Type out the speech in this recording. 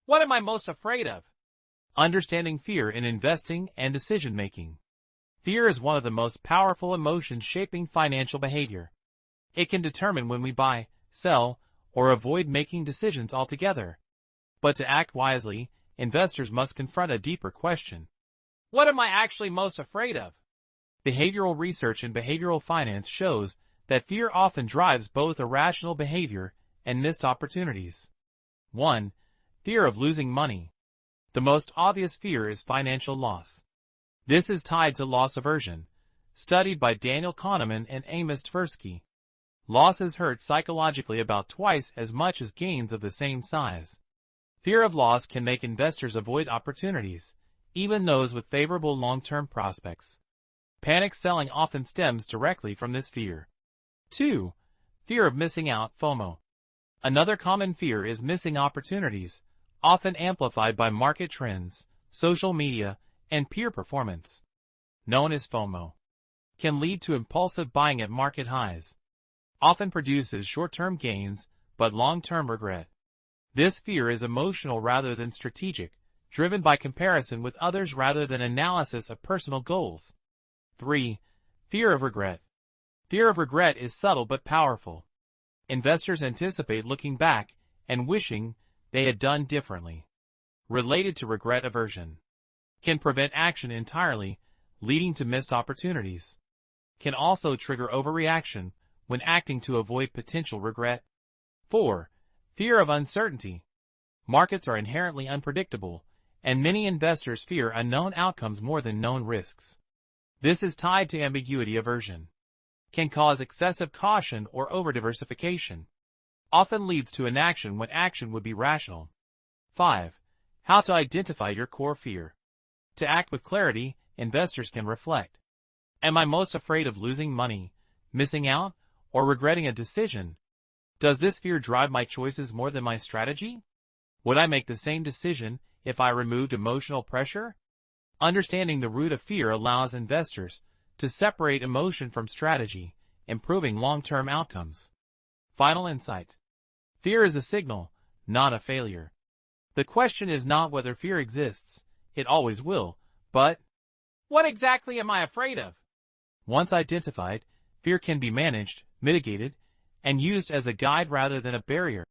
What am I most afraid of? Understanding fear in investing and decision-making. Fear is one of the most powerful emotions shaping financial behavior. It can determine when we buy, sell, or avoid making decisions altogether. But to act wisely, investors must confront a deeper question. What am I actually most afraid of? Behavioral research in behavioral finance shows that fear often drives both irrational behavior and missed opportunities. 1. Fear of losing money. The most obvious fear is financial loss. This is tied to loss aversion, studied by Daniel Kahneman and Amos Tversky. Losses hurt psychologically about twice as much as gains of the same size. Fear of loss can make investors avoid opportunities, even those with favorable long-term prospects. Panic selling often stems directly from this fear. 2. Fear of missing out, FOMO. Another common fear is missing opportunities, often amplified by market trends, social media, and peer performance. Known as FOMO, can lead to impulsive buying at market highs. Often produces short-term gains, but long-term regret. This fear is emotional rather than strategic, driven by comparison with others rather than analysis of personal goals. 3. Fear of regret. Fear of regret is subtle but powerful. Investors anticipate looking back and wishing they had done differently. Related to regret aversion. Can prevent action entirely, leading to missed opportunities. Can also trigger overreaction when acting to avoid potential regret. 4. Fear of uncertainty. Markets are inherently unpredictable, and many investors fear unknown outcomes more than known risks. This is tied to ambiguity aversion. Can cause excessive caution or over-diversification. Often leads to inaction when action would be rational. 5. How to identify your core fear. To act with clarity, investors can reflect. Am I most afraid of losing money, missing out, or regretting a decision? Does this fear drive my choices more than my strategy? Would I make the same decision if I removed emotional pressure? Understanding the root of fear allows investors to separate emotion from strategy, improving long-term outcomes. Final insight. Fear is a signal, not a failure. The question is not whether fear exists, it always will, but what exactly am I afraid of? Once identified, fear can be managed, mitigated, and used as a guide rather than a barrier.